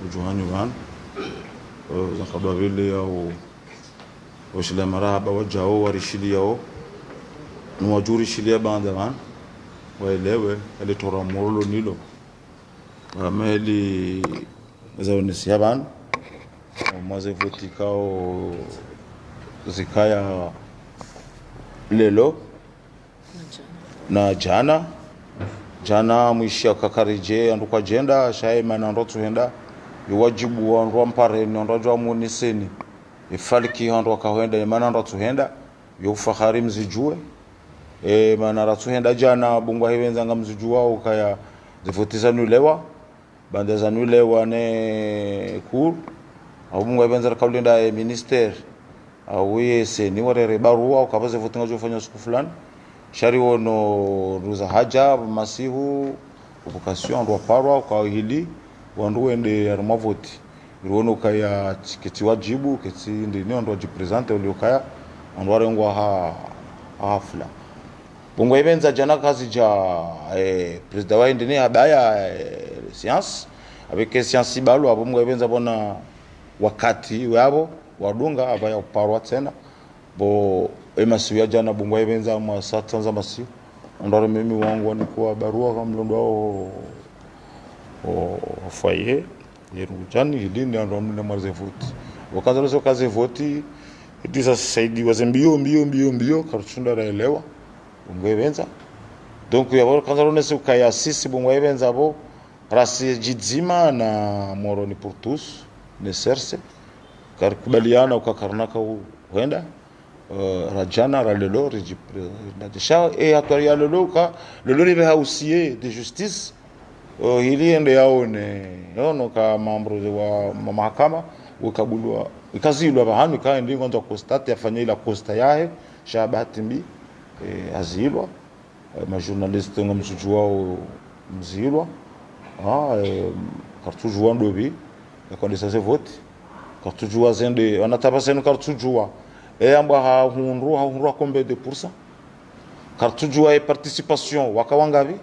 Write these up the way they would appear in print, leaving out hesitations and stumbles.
ujuhani van zakabla vile au washila marahaba wajao warishili yao nwajuri shilia banda van waelewe alitora morlo nilo ameli zaonisia van mwaze votikao zikaya lelo na jana mwishia kakarije andu kwa jenda shaima na ndo tuenda iwajibu wa ndo ampareni ndo jwa muniseni ifaliki ndo kaenda mana ndo tuenda yofahari mzijue mana ndo tuenda jana bungwa hewenza ngamzijua ukaya zivutiza nulewa banda za nulewa ne kur au bungwa hewenza kaulinda minister au yese ni warere barua ukabaze votinga jofanya siku fulani shari wono ruza haja masihu vocation ndo parwa kwa hili wandu wende armavoti irono kaya tiketi wajibu keti ndini ndo jipresente uliokaya ndo arengwa hafla bongo ebenza jana kazi ja president wa ndini abaya science avec science balo abongo ebenza bona wakati wabo wadunga abaya parwa tena bo emasiu ya jana bongo ebenza mwa satanza masiu ndo mimi wangu wanikuwa barua kama mlondo wao foyer yerujani hili ndo mne mwaze voti wakaanza zo kazi voti itisa saidi mbio karchunda raelewa bongo ebenza donc ya wao kaanza nese ukaya sisi bongo ebenza bo rasi jidzima na moroni pour tous ne serse karikubaliana ukakarnaka huenda rajana ralelo rejipredisha atwaria lelo ka lelo rive hausier de justice hili ende yaone yono ka mambo wa mahakama ukabulwa ikazilwa bahanu ka ndi ngonza constate afanye ila costa yahe shabati mbi azilwa ma journaliste ngamsujua mzilwa kartujua ndobi yakonesa se vote kartujua zende wanataba senu kartujua amba hunru combien de pourcent kartujua participation wakawangavi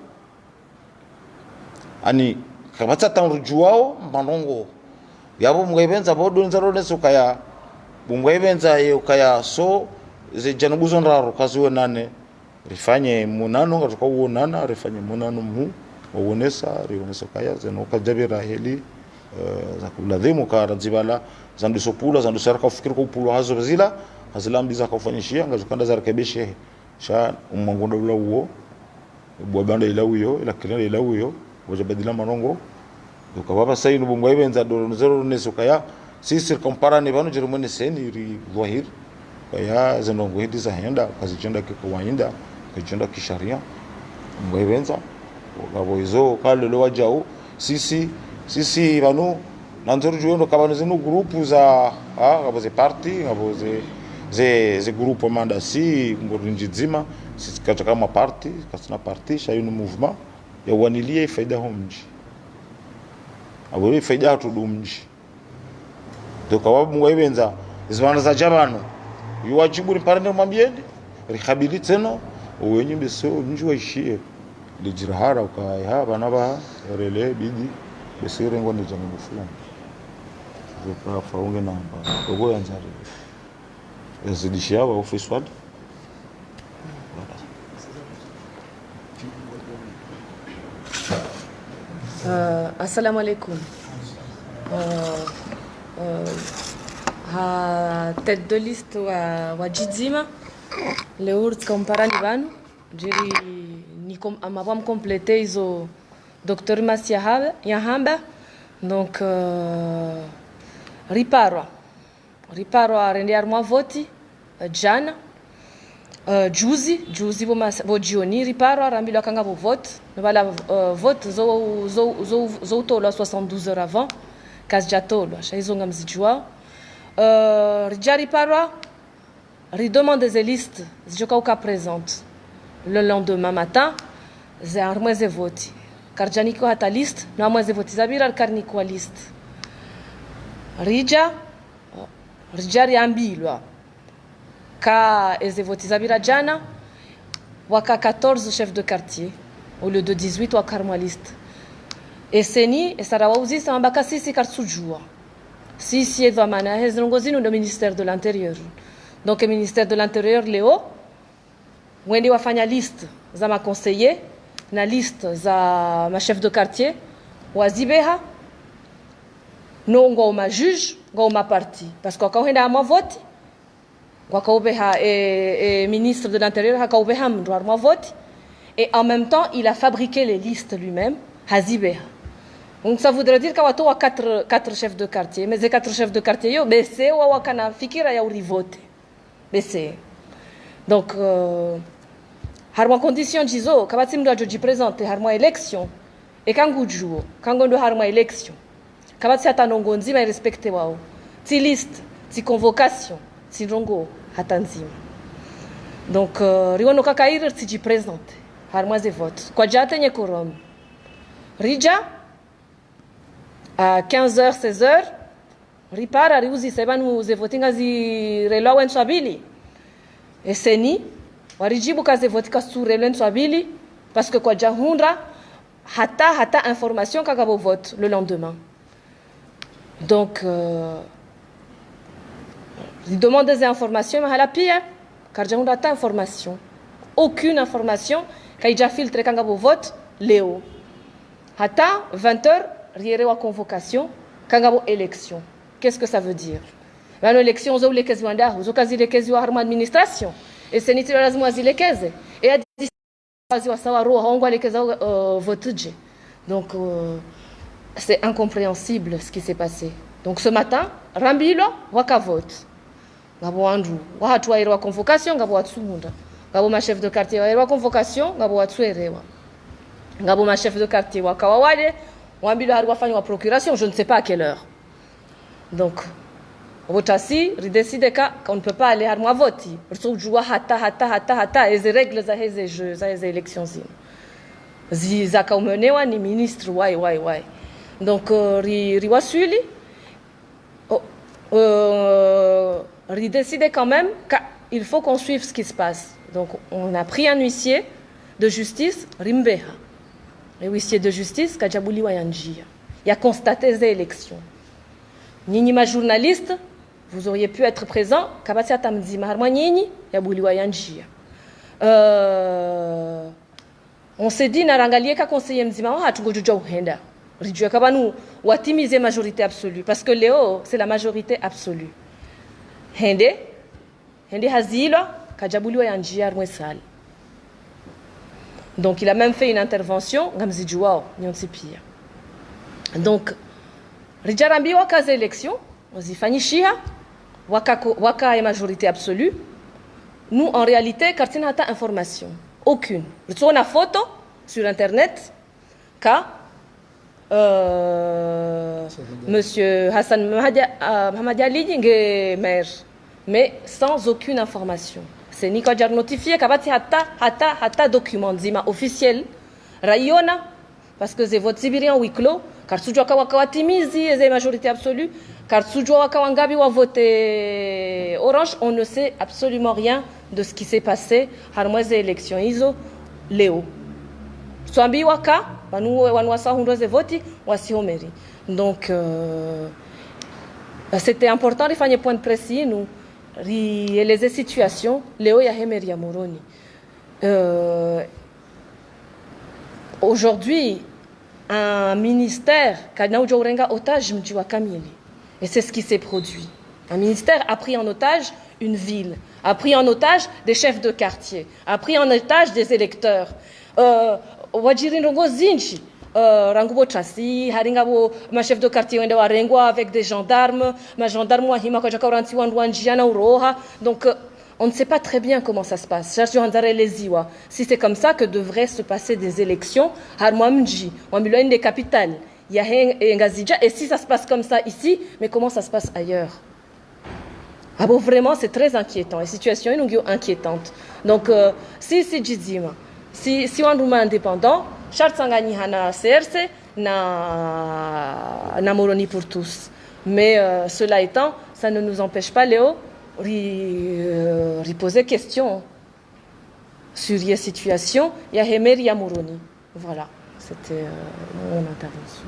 ani kabata tanrujuao manongo yabo mwebenza bodo nzarone sukaya bumwebenza yokaya so ze janubuzo ndaro kaziwe nane rifanye munano ngatuka uonana rifanye munano mu wonesa rionesa kaya zeno kajabira heli za kuladhimu karazibala zandusopula zandusaraka ufikiri kwa upulu hazo zila hazilambiza kufanyishia ngazukanda za rekebishe sha umangondo ula uo bwabanda ila uyo ila kirana ila uyo wajabadila manongo ukababa sayinu bungwa ibenza do zero nesukaya sisi comparane bano jerumani seni ri dhahir kaya zenongo hidi za henda kazijenda kikawainda kajenda kisharia bungwa ibenza ngabo hizo kale lo wajao sisi bano nanzoro juendo kabano zenu grupu za ngabo ze parti ngabo ze grupo manda si ngorinji nzima sisi kama parti kasina parti shayunu movement ya wanilia faida homji aburi faida tudumji dokawabu mwebenza izwana za jabano yuwajibu ni parende mwambieni rehabilite no uwenye beso njua ishie lijirahara ukaya bana ba rele bidi besire ngoni jangu fulani zoka faunge namba ogo yanzari yazidishia wa office ward assalamu alaikum. Ha tête de liste wa Jidzima le urt comparani banu jiri ni amabam compléter izo Dr. Masia Yahamba donc riparo rendiar mwa voti jana juzi bo jioni riparo arambilo kanga bo vote bala vote zo tolo 72 heures avant kasjatolo shaizonga mzijua rijari parwa ridemande des listes zijoka uka présente le lendemain matin ze armeze voti karjaniko hata liste na amweze voti zabira karniko liste rijari ambilwa ka eze voti zabira jana waka 14 chefs de quartier au lieu de 18 wa karma liste e seni e sarawauzi ambaka sisi karsujua sisi edva mana hezrongozino do ministère de l'intérieur. Donc le ministère de l'intérieur leo wende wafanya liste za maconseiller na liste za ma chef de quartier wazibeha no ngo ma juge ngo ma parti parce que quand henda ma vote kwa beha et ministre de l'intérieur ha beha mdoar ma vote et en même temps il a fabriqué les listes lui-même hazibeha. Donc ça voudrait dire qu'il y a quatre chefs de quartier. Mais ces 4 chefs de quartier, c'est wakana fikira ya uri vote. C'est donc harma condition jizo kabati mdo ajoji présenter harma élection et kangu juo kango ndo harma élection kabati hata nongo nzima respecte wao ti liste ti convocation ti rongo hata nzima. Donc riwono kakaire ti ji présenter harma ze vote kwa jate nye korom rija à 15h, 16h, ripara riuzi sebanu ze votinga zi relo wen swabili. Et seni warijibu kaze votika sur relo swabili parce que kwa jahundra hata information kakabo vote le lendemain. Donc il demande des informations mais à la pire car jahundra ta information. Aucune information kay ja filtre kakabo vote Léo. Hata 20h riere convocation kangabo élection. Qu'est-ce que ça veut dire? L'élection zo les kezi wanda zo kazi les kezi wa harma administration et c'est nitilo lazima zile kezi et a sawa roho hongwa les kezi voteje. Donc c'est incompréhensible ce qui s'est passé. Donc ce matin rambilo waka vote ngabo andu wa hatu wa convocation ngabo watsunda ngabo ma chef de quartier wa convocation ngabo watsuerewa ngabo ma chef de quartier wa kawawale wambilo hari wafanya wa procuration je ne sais pas à quelle heure. Donc votasi rideside qu'on ne peut pas aller harma voti ritsujua hata les règles za heze jeux za heze élections za kaumenewa ni ministre wai. Donc riwasuli rideside quand même qu'il faut qu'on suive ce qui se passe. Donc on a pris un huissier de justice rimbeha. Le huissier de justice Kajabuli Wayanjia. Il a constaté ces élections. Nini ma journaliste, vous auriez pu être présent. Kabati atamdi maharma nini Yabuli Wayanjia. On s'est dit narangalie ka conseiller mzima wa tungojuja uhenda. Rijua kabanu watimize majorité absolue parce que Léo c'est la majorité absolue. Hende hazilo Kajabuli Wayanjia rwesal. Donc il a même fait une intervention ngamzijuao nyonsipia. Donc rijarambi waka za élection wazifanyishia waka est majorité absolue. Nous en réalité kartina hata information aucune. On a photo sur internet ka monsieur Hassan Mohamed Ali nge maire mais sans aucune information. C'est ni quoi notifié kabati hata document zima officiel rayona parce que c'est votre sibirien huis clos car sujua kawatimizi et majorité absolue car sujua kawangabi wa voté orange on ne sait absolument rien de ce qui s'est passé harmoise élection iso Léo swambi waka banu wanwasa hundoze voti wasihomeri. Donc c'était important de faire un point précis nous les situations Léo ya Hemeria Moroni. Aujourd'hui un ministère kanauja urenga otage mji wa Kamili et c'est ce qui s'est produit. Un ministère a pris en otage une ville, a pris en otage des chefs de quartier, a pris en otage des électeurs. Wajiri ndongo zinchi rangubo trasi haringabo ma chef de quartier wende warengwa avec des gendarmes ma gendarme wa hima kwa jakaranti wanjiana uroha. Donc on ne sait pas très bien comment ça se passe. Si c'est comme ça que devraient se passer des élections harmamji wamilo des capitales ya ngazija et si ça se passe comme ça ici mais comment ça se passe ailleurs? Ah bon, vraiment c'est très inquiétant. La situation est inquiétante. Donc si jizima si on est indépendant charte sangani hana CRC na Moroni pour tous. Mais cela étant, ça ne nous empêche pas Léo de poser question sur la situation. Il y a Hemer, il y a Moroni. Voilà. C'était mon intervention.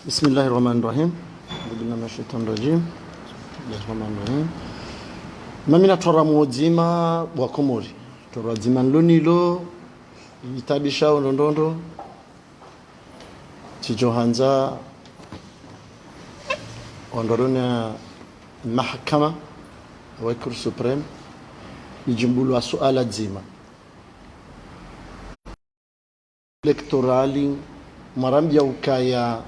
Bismillahirrahmanirrahim. Bismillah mashaitan rajim. Bismillahirrahmanirrahim. Mamina tora mudzima wa Komori. Tora dzima lonilo itabisha ndondondo. Chijohanza ondorona mahakama wa Cour supreme ijimbulu suala dzima. Electorali marambia ukaya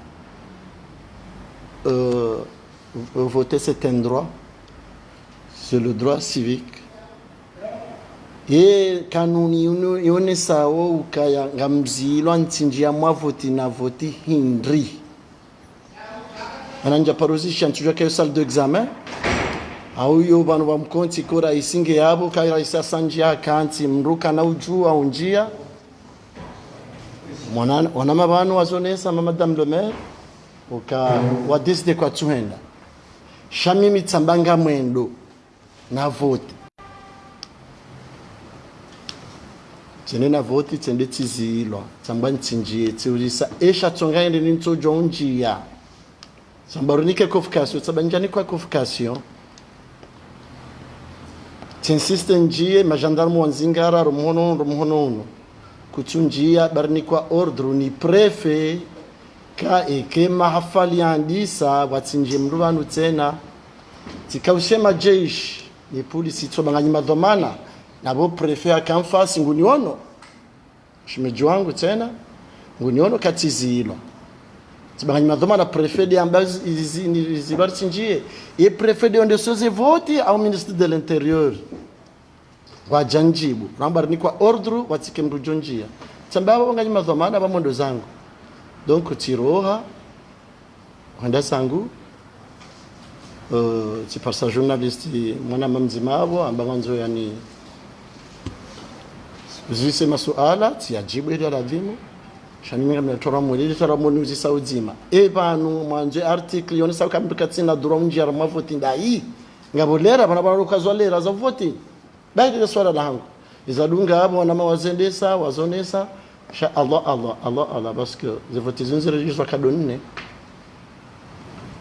voter c'est un droit, c'est le droit civique. Et kanuni yone sawo ukaya ngamzilo ntsinjia mwa voti na voti hindri. Ananja parosisha ntujwa kayo salle d'examen. Au yo banu bamkonti kora isinge yabo kaira isa sanjia kanti mruka na ujua unjia. Wanama banu wazonesa madame le maire uka wadeside kwa tuhenda shami mitsambanga mwendo na vote tsene na vote tsende tizilwa tsamba ntsinjie tsiulisa esha tsonga ende nintsojo unjia sambarunike convocation tsabanjani kwa convocation tsinsiste njie magendarme wanzingara rumhono kutunjia barnikwa ordre ni prefet ka eke mahafali andisa watsinje mruvanu tena tikaushema jeshi ni polisi tsobanganya madhamana nabo prefet akamfasi nguniono shimeji wangu tena nguniono katizilo tsobanganya madhamana prefet de ambazi zibartsinjie e prefet de onde soze vote au ministre de l'intérieur wa janjibu rambar ni kwa ordre watike mrujonjia tsambaba banganya madhamana bamondo zangu donc tiroha handa sangu c'est par sa journaliste mwana mamzimabo ambanganzo yani zise masuala tiajibu ile lavimu shanimira mnatora mwili tora mwezi saudima banu mwanje article yone sauka mbikatsina duro mjara mavoti ndai ngabolera bana baruka lera za voti baada ya swala langu izadunga hapo wana mawazendesa wazonesa sha Allah parce que les votes zinzere juste kadonne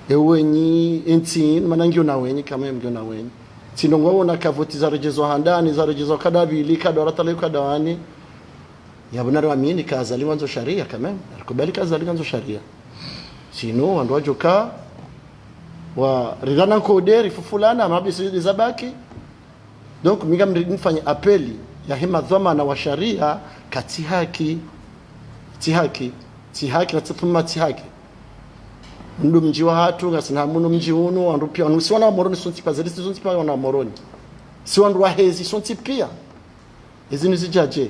ewenyi entin manangio na wenyi kama mgio na wenyi tinongo wona ka vote za rejezo handani za rejezo kadabili kadorata leo kadawani ya bunari wa mini kazali wanzo sharia kama alikubali kazali wanzo sharia sino ando wajoka wa ridana koderi fulana mabisi zabaki donc minga mfanye appeli ya hima dhamana wa sharia katihaki na tsatuma tihaki ndo mji wa hatu ngasina muno mji uno andu pia nusiwana moroni sonti pazeli sonti pa wana moroni si wandu wa hezi sonti pia hizi nizijaje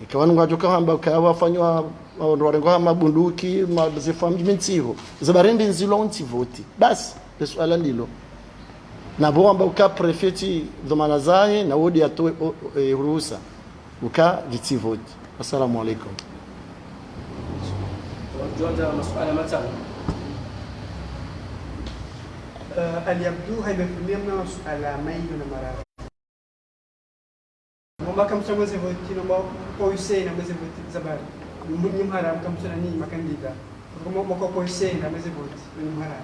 ikawanu ngajoka hamba kawa fanywa wandu warengo hama bunduki mazifamji mintiho zabarende nzilo onti voti basi swala lilo na bomba uka prefeti dhamana zae na wodi atoe ruhusa uka vitivoti. Assalamu alaikum. Tuanza masuala matano. Aliyabdu haimefumia masuala maili na marafi. Mwamba kamsa mweze voti nomba poise na mweze voti zabari. Mwini mharam kamsa ni makandida. Mwako poise na mweze voti mwini mharam.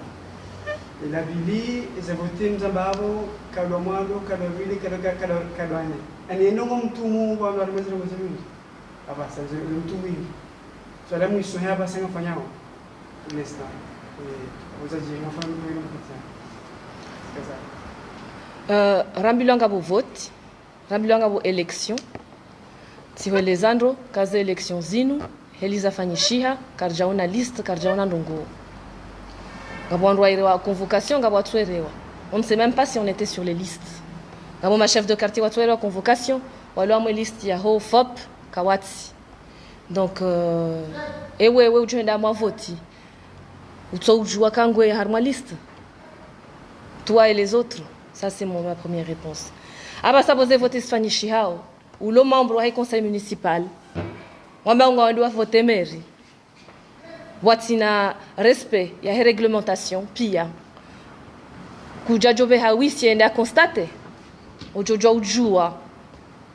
La bili ze voti mzambabo kalwa mwalo kalwa vili kalwa ane. Ani enongo mtumu wa mwalo mweze mweze abasa mtumu hivi. So la mwisho hapa sanga fanyao. Nesta. Uzaji ngafanya mwilo mkutana. Rambilanga bo vote, rambilanga bo election. Tiwelezandro kaze election zinu, heliza fanyishiha, karjaona liste, karjaona ndongo. Ngabondwa irewa convocation, ngabwa tuerewa. On ne sait même pas si on était sur les listes. Ngabo ma chef de quartier wa tuerewa convocation, walo mwe liste ya ho fop kawati. Donc ewe ujenda mwa voti. Utso ujua kangwe harma liste. Toi et les autres. Ça, c'est ma première réponse. Après ça, vous avez voté Sfani Chihao, ou le membre du conseil municipal. On doit voter mairie. watina respect ya he réglementation pia kujajove hawisi ende a constate ujojo ujua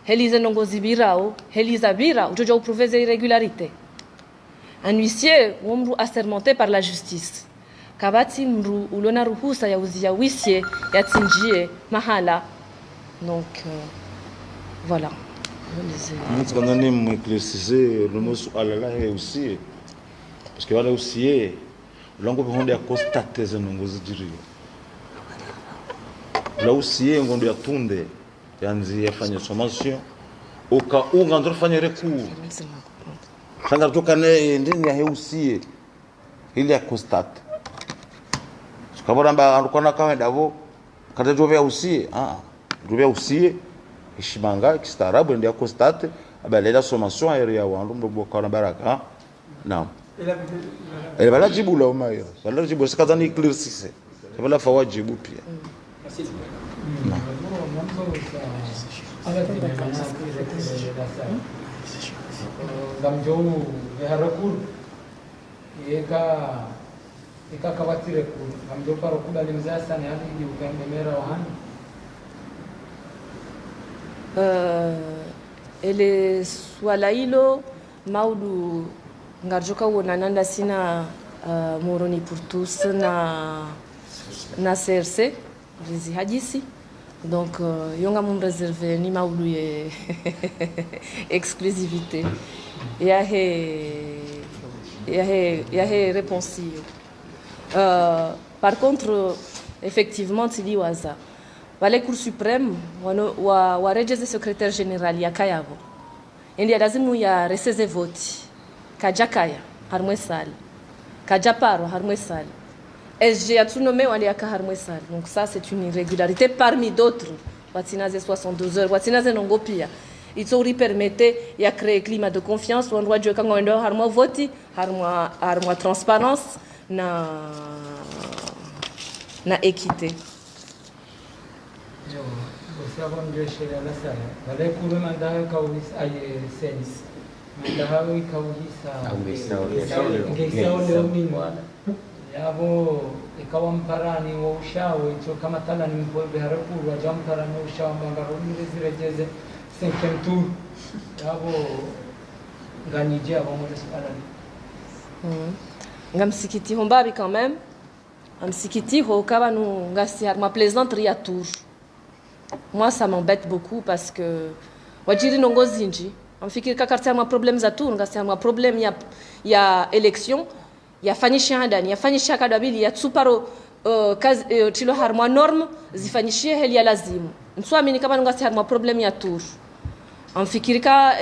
helize nongozi birao heliza bira ujojo prouver irrégularité un huissier umru assermenté par la justice kabati mru ulona ruhusa ya uzia huissier yatinjie mahala donc voilà Mtu kanani mwekilisize nusu alala he usie parce que wala usie longo behonde ya constate ze nongozi jiri la usie ngondo ya tunde yanzi yafanya sommation oka unga ndo fanya recours sanga tokane ndini ya he usie ili ya constate kaboramba alukona kawe davo kata jove ya usie jove ya usie ishimanga kistaarabu ndio constate abalela sommation aéria wandu mboka na baraka naam ele bala jibu la umayo bala jibu sikazani éclaircisse bala fawajibu pia gamjou veharakul eka kabatire ku gamjou parakul alimzasa ni hadi di ukandemera wahani ele swala hilo maudu ngarjoka wonananda sina moroni pour tous na CRC rizi hadisi donc yonga mum réservé ni maudu ye exclusivité ya he réponse par contre effectivement tili waza wale Cour suprême warejeze secrétaire général ya kayavo indi lazimu ya reseze voti kajakaya harmwe sali kajaparo harmwe sali SG yatunome wale yaka harmwe sali donc ça c'est une irrégularité parmi d'autres watinaze 72 heures watinaze nongopia itsori permettre ya créer climat de confiance on doit jouer quand on doit harmwa voti harmwa transparence na équité. Gosaba mjeshere la sala wale kule mandaha kawis aye senis mandaha kawisa ngeisao leo mimi yabo ikawa mparani wa ushawe cho kama tala ni mpobe harapu wa jamparani wa ushawe ngaro ni zirejeze 5e tour yabo nganije abo mo resparani ngamsikiti hombabi quand même amsikiti ho kabanu ngasi harma plaisanterie à tour. Moi, ça m'embête beaucoup parce que wajiri nongozinji amfikiri kakartia ma problème za tour ngasi ma problème ya élection ya fanyisha handani ya fanyisha kadabili ya tsuparo kazi tilo harma norme zifanyishie heli ya lazimu mswamini kama ngasi harma problème ya tour amfikirika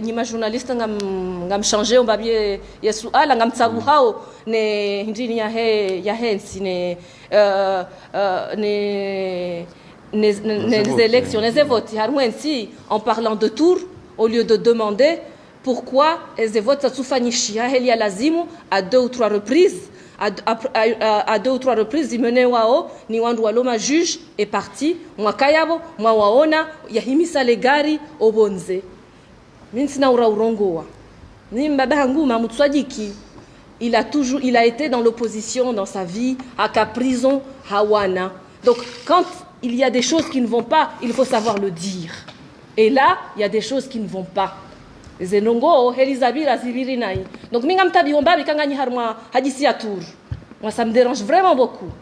nyima journaliste ngam changer on babie yesu ala ngam tsabu hao ne ndini ya hensi ne les élections, les votes, en parlant de tour, au lieu de demander pourquoi les votes à 2 ou 3 reprises, à 2 ou 3 reprises, ni wandu juge est parti, moi kayabo, moi waona, yahimisa legari obonze. Minsina ura urongoa. Ni mbabangu mamutswadiki. Il a été dans l'opposition dans sa vie, à prison, hawana. Donc quand il y a des choses qui ne vont pas, il faut savoir le dire. Et là, il y a des choses qui ne vont pas. Zenongo, Elizabira, Zibirinai. Donc, Mingamtabi Hombabi, Kangani Harma, Hadisi Atour. Moi, ça me dérange vraiment beaucoup.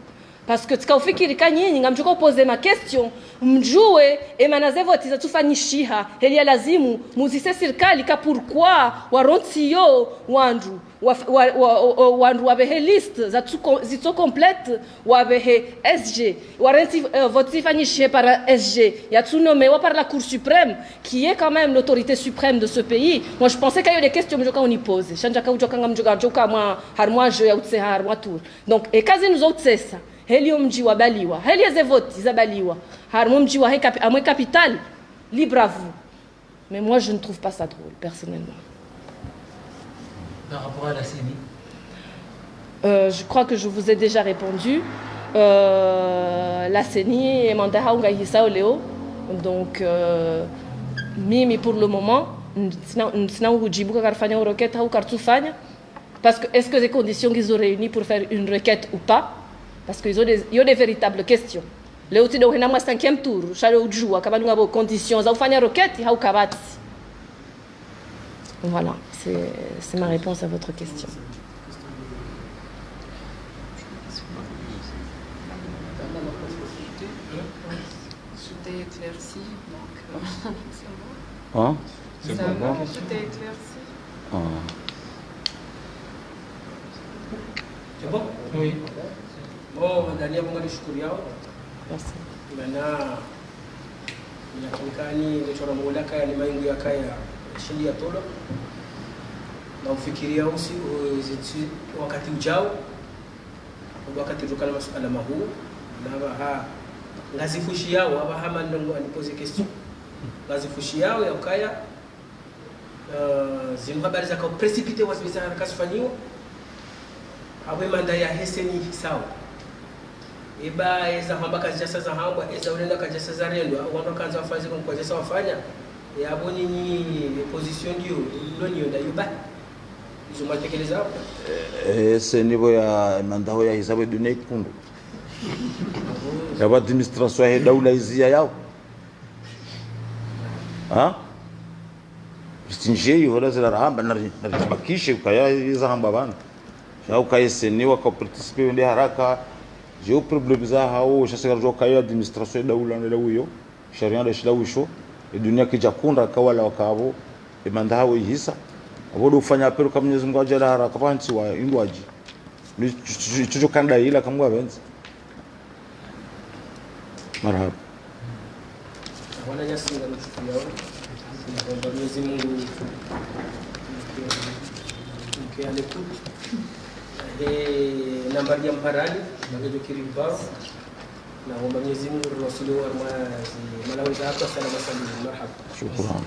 Parce que tu as fait que poser ma question, mjoué et manazevoti za tufanishiha helia lazimu muzise serikali ka pourquoi warontiyo wandu wandu wabehe liste za zito complète wabehe SG warenti voti fanishihe par SG yatunome wa par la Cour suprême qui est quand même l'autorité suprême de ce pays. Moi je pensais qu'il y a des questions mjoka on y pose chanja ka ujoka ngamjoka joka moi harmoi je ya utse harmoi tour donc et kazi nous autres c'est ça heli mji wa baliwa heli ze voti za baliwa harmo mji wa amwe capital libre à vous. Mais moi je ne trouve pas ça drôle personnellement. Par rapport à la CENI, je crois que je vous ai déjà répondu. La CENI est mandat unga hisa leo donc mimi pour le moment sina ujibu karfanya roquette au kartufanya Parce que est-ce que les conditions qu'ils ont réunies pour faire une requête ou pas? Parce qu'ils ont des véritables questions. Leo tu dois na 5e tour, chalo ujua kama nunga bo conditions za ufanya requête au kabati. Voilà, c'est ma réponse à votre question. C'était éclairci, donc hein? ça va. C'était éclairci. C'est bon? Oui. Bon, Dania Bunga nishukuru yao. Merci. Mana inatumikani ngechora mulaka ya maingu ya kaya shindi ya tolo. Na ufikiria usi wakati ujao. Wakati tukana masuala mahu na ngazifushi yao aba hama ndongo anipose question. Ngazifushi yao ya kaya zinu habari za kwa precipite wasibisa kasifanywa. Awe manda ya heseni sawa. Eba eza hamba kajasa za hamba eza ulenda kajasa za rendo wando kanza wafazi kwa kajasa wafanya ya boni ni position ndio ndoni ndio yuba izo matekeleza hapo ese nibo ya mandao ya hisabu dunia ikundu ya administration ya daula izia yao stinjei wala zila hamba na bakishe kaya iza hamba bana au kaise ni waka participer ndi haraka je problème za hao shasika jo kaya administration daula na dawiyo sharia da shilawisho dunia kijakunda kawala wakabo imanda hao ihisa abodo ufanya apelo kama Mwenyezi Mungu ajala haraka panchi wa indwaji ni chucho kanda ila kama wenzi marhaba wana nyasi na mchukulia kwamba Mwenyezi Mungu mkialekuti nambari ya mharani magajo kiribao na omba Mwenyezi Mungu rasulu wa malawi za hapa salama salama marhaba shukran